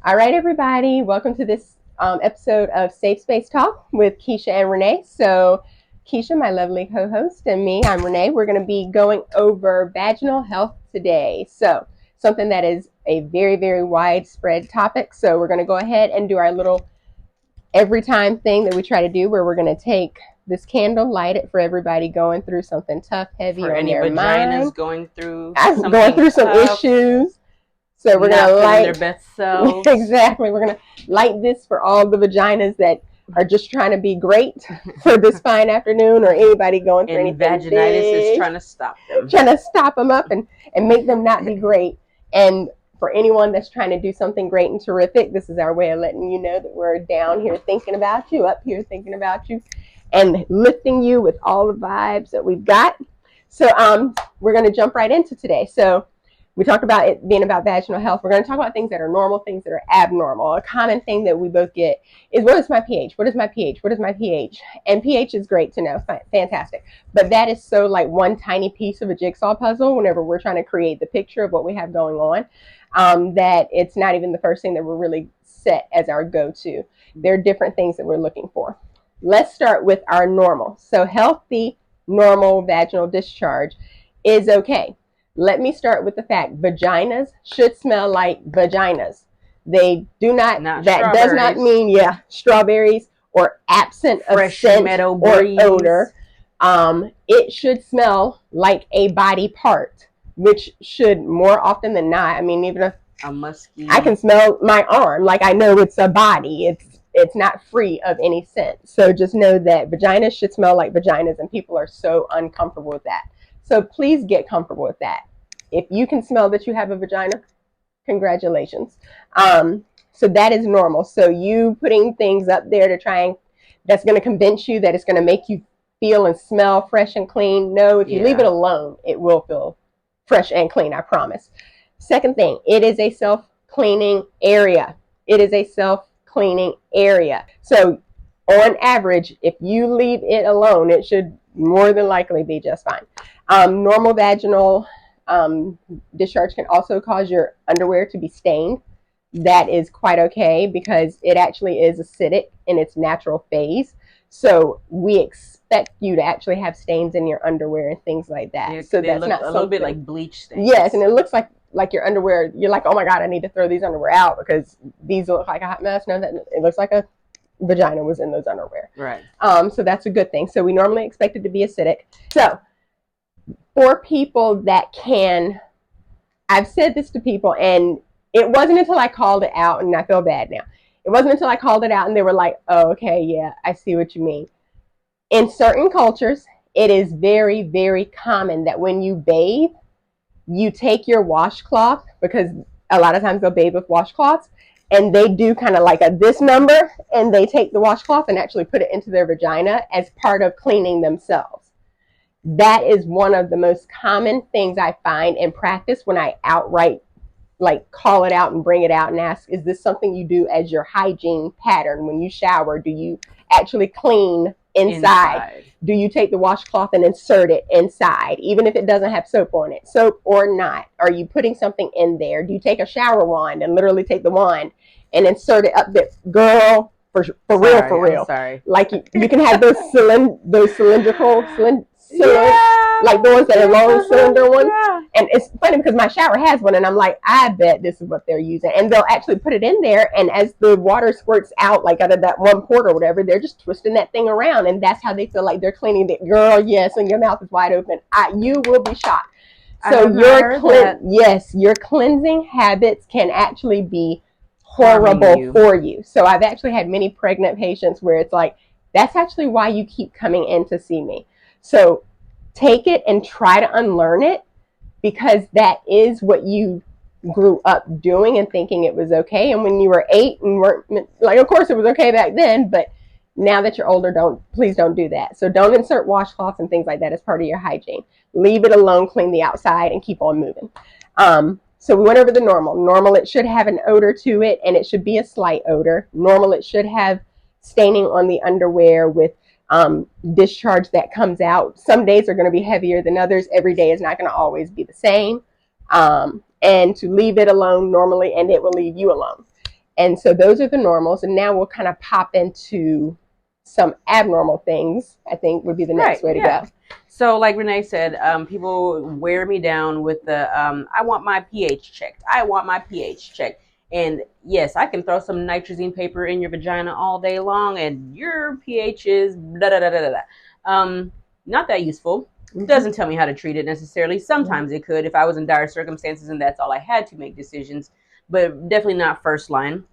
All right, everybody, welcome to this episode of Safe Space Talk with Keisha and Renee. So, Keisha, my lovely co-host, and me, I'm Renee. We're going to be going over vaginal health today. So, something that is a very, very widespread topic. So, we're going to go ahead and do our little every time thing that we try to do, where we're going to take this candle, light it for everybody going through something tough, heavy for on any their vaginas mind. going through Some issues. So we're going to light their best selves. Exactly. We're going to light this for all the vaginas that are just trying to be great for this fine afternoon, or anybody going through anything vaginitis big, is trying to stop them. Trying to stop them up and make them not be great. And for anyone that's trying to do something great and terrific, this is our way of letting you know that we're down here thinking about you, up here thinking about you, and lifting you with all the vibes that we've got. So we're going to jump right into today. So we talked about it being about vaginal health. We're going to talk about things that are normal, things that are abnormal. A common thing that we both get is, what is my pH? What is my pH? What is my pH? And pH is great to know. Fantastic. But that is so like one tiny piece of a jigsaw puzzle whenever we're trying to create the picture of what we have going on, that it's not even the first thing that we're really set as our go-to. There are different things that we're looking for. Let's start with our normal. So healthy, normal vaginal discharge is okay. Let me start with the fact vaginas should smell like vaginas. They do not that does not mean strawberries or absent of scent or odor. It should smell like a body part, which should more often than not. I mean, even if a musky, I can smell my arm, like I know it's a body. It's not free of any scent. So just know that vaginas should smell like vaginas, and people are so uncomfortable with that. So please get comfortable with that. If you can smell that you have a vagina, congratulations. So that is normal. So you putting things up there to try and that's going to convince you that it's going to make you feel and smell fresh and clean. No, if you leave it alone, it will feel fresh and clean, I promise. Second thing, it is a self-cleaning area. It is a self-cleaning area. So on average, if you leave it alone, it should more than likely be just fine. Normal vaginal discharge can also cause your underwear to be stained. That is quite okay because it actually is acidic in its natural phase. So we expect you to actually have stains in your underwear and things like that. Yeah, so that's not a little bit like bleach stains. Yes, and it looks like your underwear. You're like, oh my God, I need to throw these underwear out because these look like a hot mess. No, that it looks like a vagina was in those underwear. Right. So that's a good thing. So we normally expect it to be acidic. So for people that can, I've said this to people, and it wasn't until I called it out, and I feel bad now. It wasn't until I called it out and they were like, oh, okay, yeah, I see what you mean. In certain cultures, it is very, very common that when you bathe, you take your washcloth, because a lot of times they'll bathe with washcloths, and they do kind of like this number, and they take the washcloth and actually put it into their vagina as part of cleaning themselves. That is one of the most common things I find in practice when I outright like call it out and bring it out and ask, is this something you do as your hygiene pattern? When you shower, do you actually clean inside? Do you take the washcloth and insert it inside, even if it doesn't have soap on it, soap or not? Are you putting something in there? Do you take a shower wand and literally take the wand and insert it up there? Girl, for real. Sorry. Like you can have those cylindrical like the ones that are long cylinder ones. Yeah. And it's funny because my shower has one, and I'm like, I bet this is what they're using. And they'll actually put it in there, and as the water squirts out, like out of that one port or whatever, they're just twisting that thing around, and that's how they feel like they're cleaning it. Girl, yes, and your mouth is wide open. You will be shocked. So your cleansing habits can actually be horrible for you. So I've actually had many pregnant patients where it's like, that's actually why you keep coming in to see me. So take it and try to unlearn it, because that is what you grew up doing and thinking it was okay. And when you were 8 and weren't like, of course it was okay back then, but now that you're older, please don't do that. So don't insert washcloths and things like that as part of your hygiene. Leave it alone, clean the outside, and keep on moving. So we went over the normal. Normal, it should have an odor to it, and it should be a slight odor. Normal, it should have staining on the underwear with discharge that comes out. Some days are going to be heavier than others. Every day is not going to always be the same. And to leave it alone normally, and it will leave you alone. And so those are the normals. And now we'll kind of pop into some abnormal things, I think would be the next way to go. So like Renee said, people wear me down with the, I want my pH checked. I want my pH checked. And yes, I can throw some nitrazine paper in your vagina all day long and your pH is da da da da da. Not that useful. It doesn't tell me how to treat it necessarily. Sometimes it could if I was in dire circumstances and that's all I had to make decisions, but definitely not first line.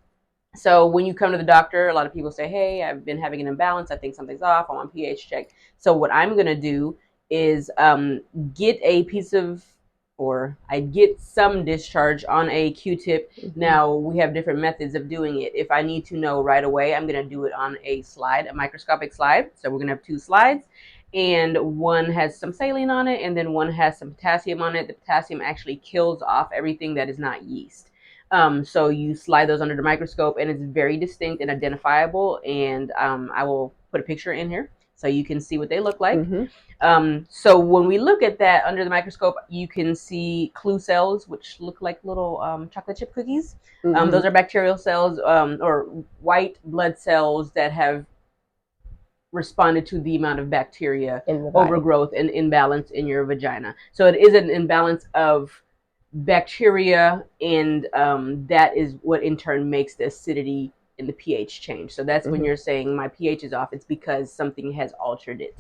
So when you come to the doctor, a lot of people say, hey, I've been having an imbalance. I think something's off. I want pH check. So what I'm going to do is get a piece of, or I get some discharge on a Q-tip. Now, we have different methods of doing it. If I need to know right away, I'm going to do it on a slide, a microscopic slide. So we're going to have 2 slides. And one has some saline on it, and then one has some potassium on it. The potassium actually kills off everything that is not yeast. So you slide those under the microscope and it's very distinct and identifiable. And I will put a picture in here so you can see what they look like. So when we look at that under the microscope, you can see clue cells, which look like little chocolate chip cookies. Those are bacterial cells or white blood cells that have responded to the amount of bacteria overgrowth and imbalance in your vagina. So it is an imbalance of bacteria, and that is what in turn makes the acidity in the pH change. So that's when you're saying my pH is off, it's because something has altered it.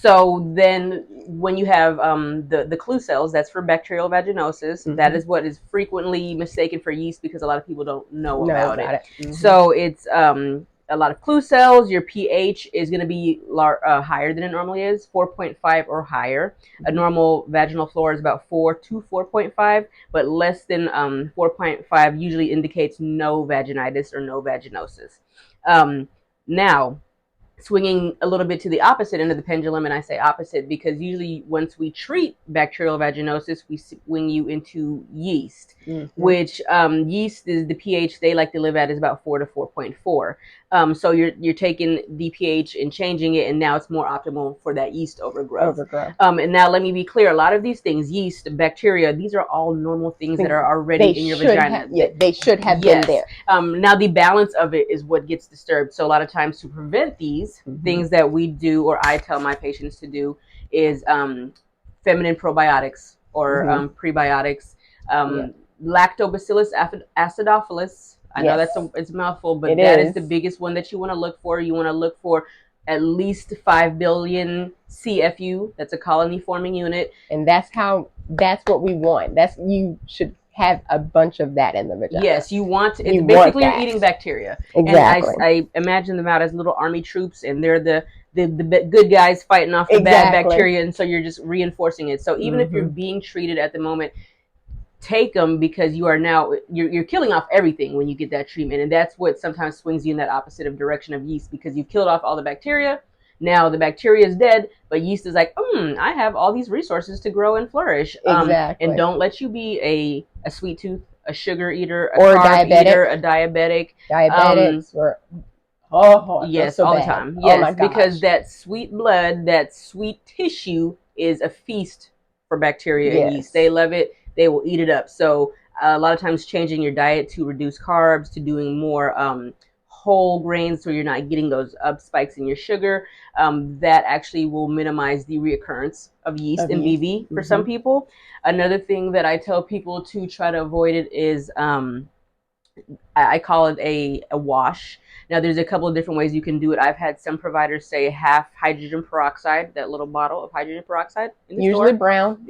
So then when you have the clue cells, that's for bacterial vaginosis. That is what is frequently mistaken for yeast because a lot of people don't know about it. So it's a lot of clue cells. Your pH is going to be higher than it normally is, 4.5 or higher. A normal vaginal floor is about 4 to 4.5, but less than 4.5 usually indicates no vaginitis or no vaginosis. Now, swinging a little bit to the opposite end of the pendulum, and I say opposite because usually once we treat bacterial vaginosis, we swing you into yeast, which yeast is the pH they like to live at is about 4 to 4.4. So you're taking the pH and changing it, and now it's more optimal for that yeast overgrowth. And now let me be clear: a lot of these things, yeast, bacteria, these are all normal things that are already in your vagina. They should have been there. Now the balance of it is what gets disturbed. So a lot of times to prevent these things that we do, or I tell my patients to do, is feminine probiotics or prebiotics, lactobacillus acidophilus. I know it's a mouthful, but that is the biggest one that you want to look for. You want to look for at least 5 billion CFU. That's a colony forming unit, and that's what we want. You should have a bunch of that in the vagina. Yes, you want. It's basically you're eating bacteria. Exactly. And I imagine them out as little army troops, and they're the good guys fighting off the bad bacteria, and so you're just reinforcing it. So even if you're being treated at the moment, take them because you are now you're killing off everything when you get that treatment, and that's what sometimes swings you in that opposite of direction of yeast because you've killed off all the bacteria. Now the bacteria is dead, but yeast is like, I have all these resources to grow and flourish. And don't let you be a sweet tooth, a sugar eater, a carb eater, a diabetic. Diabetics were yes, all the time. Yes, because that sweet blood, that sweet tissue is a feast for bacteria and yeast. They love it. They will eat it up. So a lot of times changing your diet to reduce carbs, to doing more whole grains so you're not getting those up spikes in your sugar, that actually will minimize the reoccurrence of yeast and BV for some people. Another thing that I tell people to try to avoid it is I call it a wash. Now, there's a couple of different ways you can do it. I've had some providers say half hydrogen peroxide, that little bottle of hydrogen peroxide in the usually store. Brown.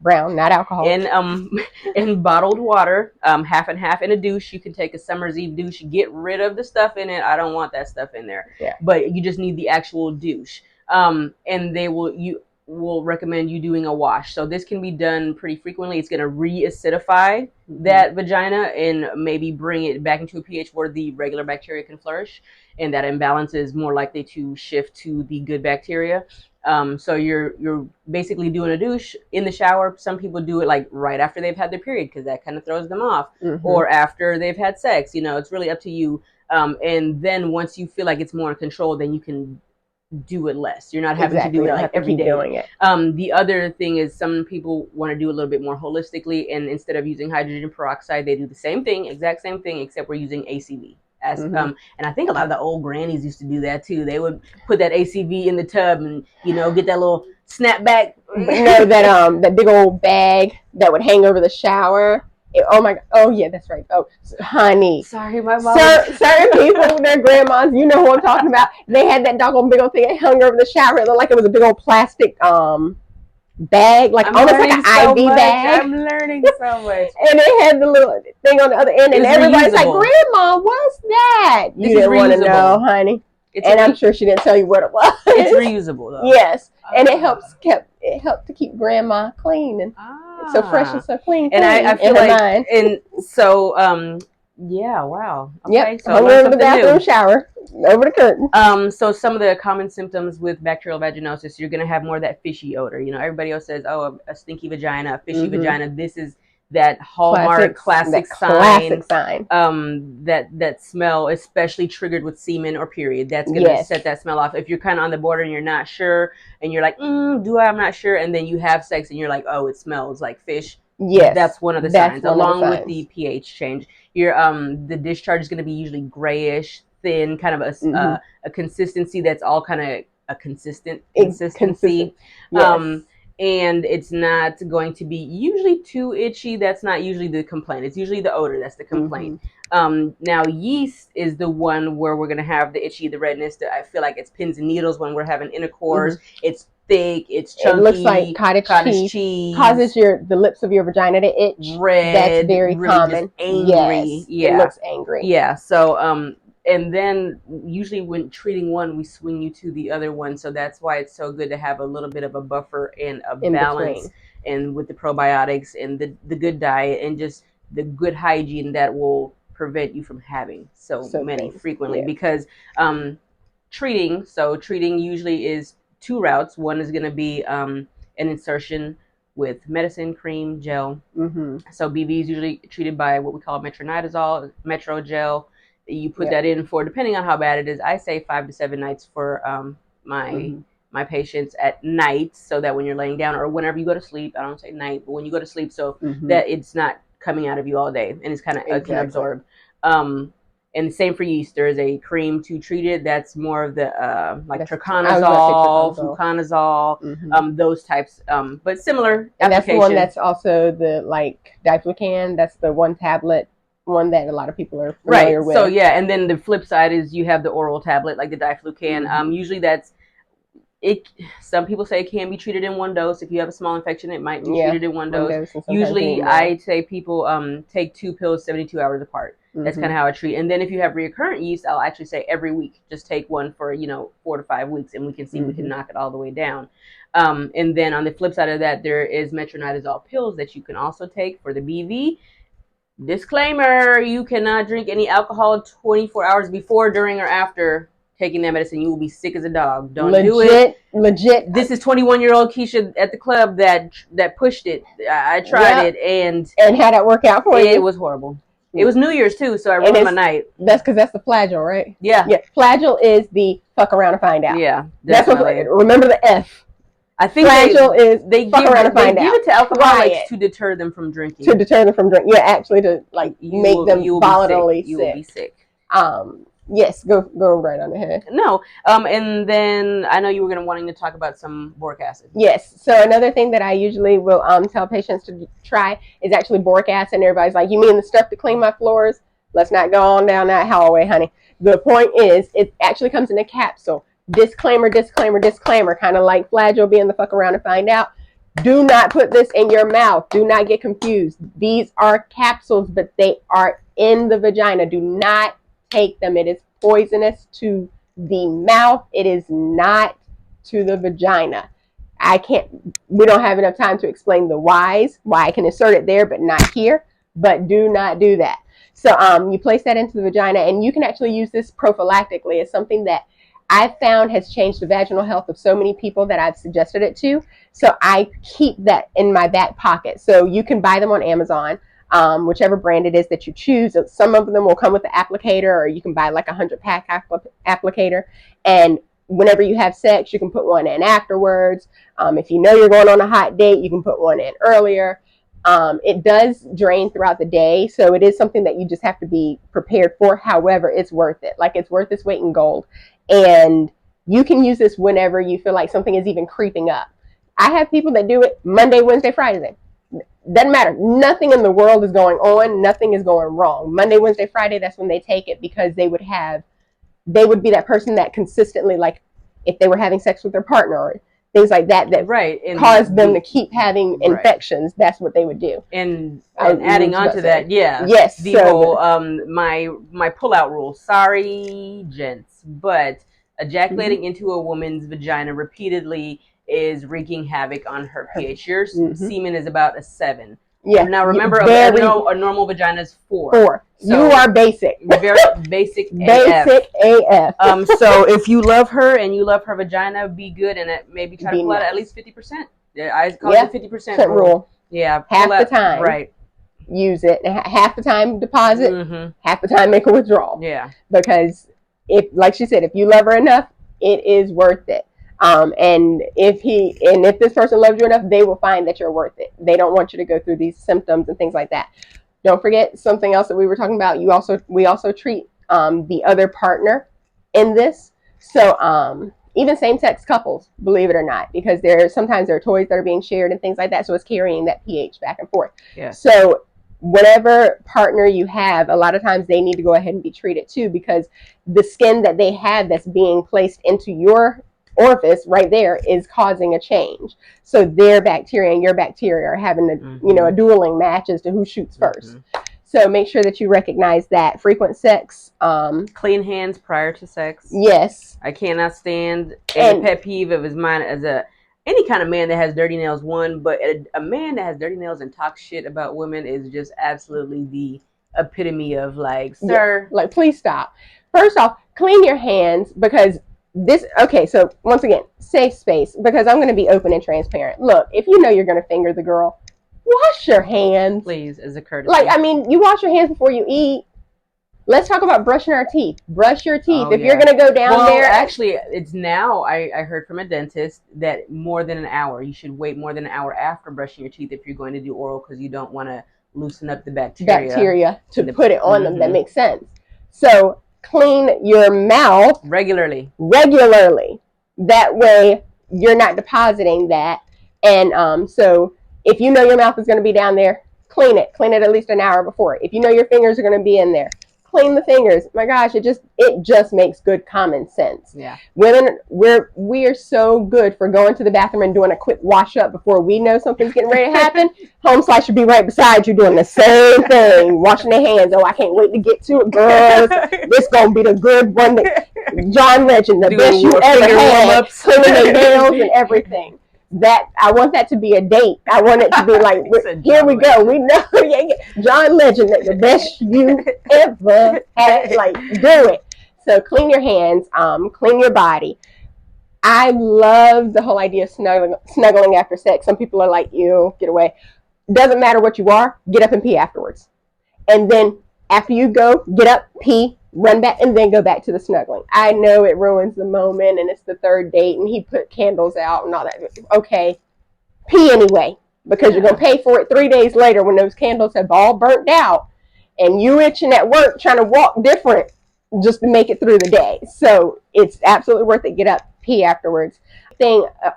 Brown, not alcohol. In bottled water, half and half in a douche. You can take a summer's eve douche, get rid of the stuff in it. I don't want that stuff in there. But you just need the actual douche. And you will recommend you doing a wash. So this can be done pretty frequently. It's going to re-acidify that vagina and maybe bring it back into a pH where the regular bacteria can flourish, and that imbalance is more likely to shift to the good bacteria. So you're basically doing a douche in the shower. Some people do it like right after they've had their period because that kind of throws them off, or after they've had sex. It's really up to you. And then once you feel like it's more in control, then you can do it less. You're not having exactly. to do You it don't like have to every keep day. doing it. The other thing is some people want to do a little bit more holistically, and instead of using hydrogen peroxide, they do the same thing, exact same thing, except we're using ACV. And I think a lot of the old grannies used to do that too. They would put that ACV in the tub and get that little snapback. No, that big old bag that would hang over the shower. Oh my god! Oh yeah, that's right. Oh, honey. Sorry, my mom. Certain people, their grandmas, you know who I'm talking about. They had that doggone big old thing that hung over the shower. It looked like it was a big old plastic bag, like almost like an IV bag. I'm learning so much. And it had the little thing on the other end, and everybody's like, "Grandma, what's that?" You didn't want to know, honey. And I'm sure she didn't tell you what it was. It's reusable though. Yes, and it helped to keep grandma clean and so fresh and so clean. And I feel like, and so yeah, wow. Okay, yep. so hung over the bathroom shower, over the curtain. So some of the common symptoms with bacterial vaginosis, you're gonna have more of that fishy odor. Everybody else says, "Oh, a stinky vagina, a fishy vagina." This is that hallmark classic sign. That smell, especially triggered with semen or period, that's gonna set that smell off. If you're kind of on the border and you're not sure, and you're like, I'm not sure, and then you have sex and you're like, oh, it smells like fish. Yes, that's one of the signs, along with the pH change. The discharge is going to be usually grayish, thin, kind of a consistency that's all kind of a consistent consistency. Yes. And it's not going to be usually too itchy. That's not usually the complaint. It's usually the odor that's the complaint. Now, yeast is the one where we're going to have the itchy, the redness. I feel like it's pins and needles when we're having intercourse. It's thick, it's chunky. It looks like cottage cheese. Causes the lips of your vagina to itch. Red. That's very really common. Angry. Yes, it looks angry. Yeah. So, and then usually when treating one, we swing you to the other one. So that's why it's so good to have a little bit of a buffer and a balance. Between. And with the probiotics and the good diet and just the good hygiene that will prevent you from having so many frequently. Because treating usually is two routes. One is going to be an insertion with medicine, cream, gel. So BV is usually treated by what we call metronidazole, metro gel. You put that in for, depending on how bad it is, I say 5 to 7 nights for my patients at night, so that when you're laying down or whenever you go to sleep, I don't say night, but when you go to sleep, so that it's not coming out of you all day and it's kind of can absorb. And the same for yeast. There is a cream to treat it. That's more of the like triconazole, fluconazole, those types. But similar. And that's the one that's also the like diflucan. That's the one tablet one that a lot of people are familiar with. So yeah, and then the flip side is you have the oral tablet like the diflucan. Usually that's it. Some people say it can be treated in one dose. If you have a small infection, it might be treated in one dose. Usually I say people take 2 pills 72 hours apart. That's kind of how I treat. And then if you have recurrent yeast, I'll actually say every week, just take one for 4 to 5 weeks, and we can see we can knock it all the way down. And then on the flip side of that, there is metronidazole pills that you can also take for the BV. Disclaimer, you cannot drink any alcohol 24 hours before, during, or after taking that medicine. You will be sick as a dog. Don't do it. Legit. This is 21-year-old Keisha at the club that pushed it. I tried it and had it work out for you. It was horrible. It was New Year's too, so I ruined my night. That's because that's the flagyl, right? Yeah. Flagyl is the fuck around and find out. Yeah, that's what. Remember the F. I think flagyl is they give it to alcoholics to deter them from drinking. To deter them from drinking. Yeah, actually to like make them voluntarily sick. You will be sick. Yes, go right on ahead. No, and then I know you were wanting to talk about some boric acid. Yes, so another thing that I usually will tell patients to try is actually boric acid. And everybody's like, "You mean the stuff to clean my floors?" Let's not go on down that hallway, honey. The point is, it actually comes in a capsule. Disclaimer, disclaimer, disclaimer. Kind of like flagyl being the fuck around and find out. Do not put this in your mouth. Do not get confused. These are capsules, but they are in the vagina. Do not take them. It is poisonous to the mouth. It is not to the vagina. We don't have enough time to explain the why I can insert it there but not here, but do not do that. So you place that into the vagina, and you can actually use this prophylactically. It's something that I've found has changed the vaginal health of so many people that I've suggested it to. So I keep that in my back pocket. So you can buy them on Amazon. Whichever brand it is that you choose. Some of them will come with the applicator, or you can buy like a 100-pack applicator. And whenever you have sex, you can put one in afterwards. If you know you're going on a hot date, you can put one in earlier. It does drain throughout the day, so it is something that you just have to be prepared for. However, it's worth it. Like, it's worth its weight in gold. And you can use this whenever you feel like something is even creeping up. I have people that do it Monday, Wednesday, Friday. Doesn't matter. Nothing in the world is going on. Nothing is going wrong. Monday, Wednesday, Friday, that's when they take it, because they would be that person that consistently, like, if they were having sex with their partner or things like that right, caused them to keep having infections, that's what they would do. And adding on to that, yes, the whole my pull-out rule. Sorry, gents, but ejaculating into a woman's vagina repeatedly is wreaking havoc on her pH. Your semen is about a 7. Yeah. Now remember, a normal vagina is 4. 4. So you are basic. Very basic. Basic AF. So if you love her and you love her vagina, be good and maybe try to pull out at least 50%. I call it the 50% rule. Yeah. Half the time. Right. Use it. Half the time deposit. Half the time make a withdrawal. Yeah. Because like she said, if you love her enough, it is worth it. And if this person loves you enough, they will find that you're worth it. They don't want you to go through these symptoms and things like that. Don't forget something else that we were talking about. We also treat the other partner in this. So even same-sex couples, believe it or not, because sometimes there are toys that are being shared and things like that. So it's carrying that pH back and forth. Yeah. So whatever partner you have, a lot of times they need to go ahead and be treated too, because the skin that they have that's being placed into your orifice right there is causing a change. So their bacteria and your bacteria are having a dueling match as to who shoots first. So make sure that you recognize that. Frequent sex. Clean hands prior to sex. Yes. I cannot stand a pet peeve of mine as any kind of man that has dirty nails, but a man that has dirty nails and talks shit about women is just absolutely the epitome of, like, sir. Yeah. Like, please stop. First off, clean your hands, because so once again, safe space, because I'm going to be open and transparent. Look, if you know you're going to finger the girl, wash your hands. Please, as a courtesy. Like, I mean, you wash your hands before you eat. Let's talk about brushing our teeth. Brush your teeth. If you're going to go down there. Actually, it's now, I heard from a dentist that more than an hour. You should wait more than an hour after brushing your teeth if you're going to do oral, because you don't want to loosen up the bacteria. To put it on them. That makes sense. So clean your mouth regularly. That way you're not depositing that. And so if you know your mouth is going to be down there, clean it at least an hour before. If you know your fingers are going to be in there, clean the fingers. My gosh, it just makes good common sense. Yeah. Women, we are so good for going to the bathroom and doing a quick wash up before we know something's getting ready to happen. Home Slice should be right beside you doing the same thing, washing their hands. Oh, I can't wait to get to it, girls. This gonna be the good one. John Legend, the best you ever had, cleaning their nails and everything. I want that to be a date. I want it to be like, here we go. We know, John Legend, the best you ever had. Like, do it. So clean your hands, clean your body. I love the whole idea of snuggling after sex. Some people are like, ew, get away. Doesn't matter what you are, get up and pee afterwards. And then after you go, get up, pee, run back, and then go back to the snuggling. I know it ruins the moment, and it's the third date, and he put candles out and all that. Okay, pee anyway, because you're going to pay for it 3 days later when those candles have all burnt out, and you itching at work trying to walk different just to make it through the day. So it's absolutely worth it. Get up, pee afterwards.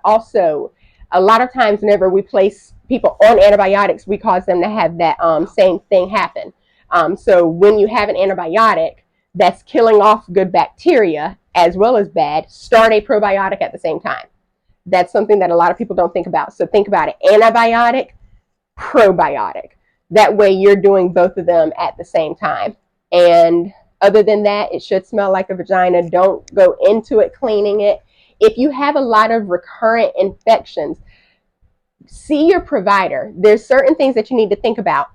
Also, a lot of times whenever we place people on antibiotics, we cause them to have that same thing happen. So when you have an antibiotic that's killing off good bacteria as well as bad, start a probiotic at the same time. That's something that a lot of people don't think about. So think about it. Antibiotic, probiotic. That way you're doing both of them at the same time. And other than that, it should smell like a vagina. Don't go into it cleaning it. If you have a lot of recurrent infections, see your provider. There's certain things that you need to think about.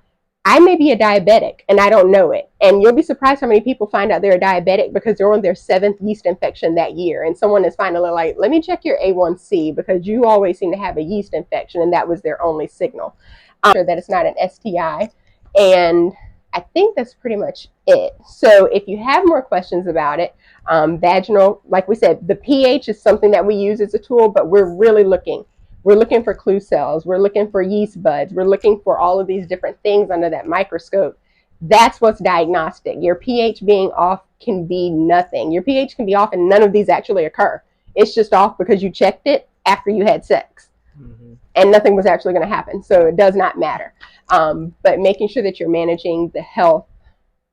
I may be a diabetic and I don't know it. And you'll be surprised how many people find out they're a diabetic because they're on their 7th yeast infection that year. And someone is finally like, let me check your A1C because you always seem to have a yeast infection. And that was their only signal. I'm sure that it's not an STI. And I think that's pretty much it. So if you have more questions about it, vaginal, like we said, the pH is something that we use as a tool, but we're really looking. We're looking for clue cells. We're looking for yeast buds. We're looking for all of these different things under that microscope. That's what's diagnostic. Your pH being off can be nothing. Your pH can be off and none of these actually occur. It's just off because you checked it after you had sex. Mm-hmm. And nothing was actually going to happen. So it does not matter. But making sure that you're managing the health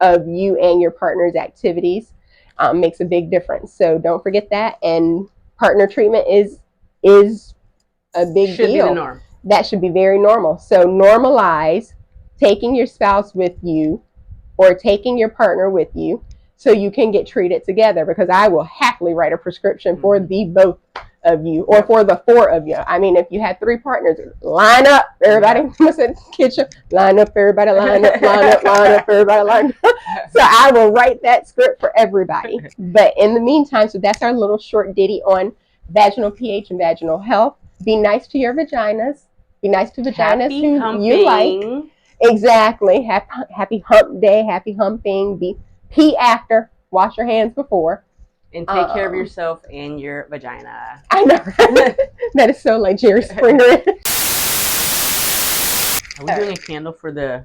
of you and your partner's activities makes a big difference. So don't forget that. And partner treatment is a big deal. Should be the norm. That should be very normal. So normalize taking your spouse with you or taking your partner with you so you can get treated together, because I will happily write a prescription for the both of you or for the four of you. I mean, if you had 3 partners, line up, everybody. Kitchen, line up, everybody, line up, line up, line up, everybody, line up. So I will write that script for everybody. But in the meantime, so that's our little short ditty on vaginal pH and vaginal health. Be nice to your vaginas. Be nice to vaginas who you like. Exactly. Happy hump day. Happy humping. Pee after. Wash your hands before. And take care of yourself and your vagina. I know. That is so like Jerry Springer. Are we doing a candle for the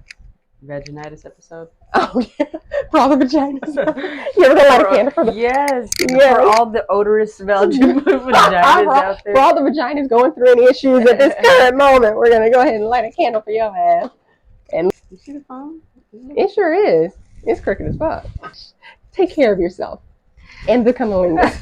vaginitis episode? Oh, yeah. For all the vaginas. You ever gonna light a candle for the... Yes. For all the odorous vaginas out there. For all the vaginas going through any issues at this current moment, we're going to go ahead and light a candle for your ass. And you see the phone? It sure is. It's crooked as fuck. Take care of yourself. And the cunnilingus.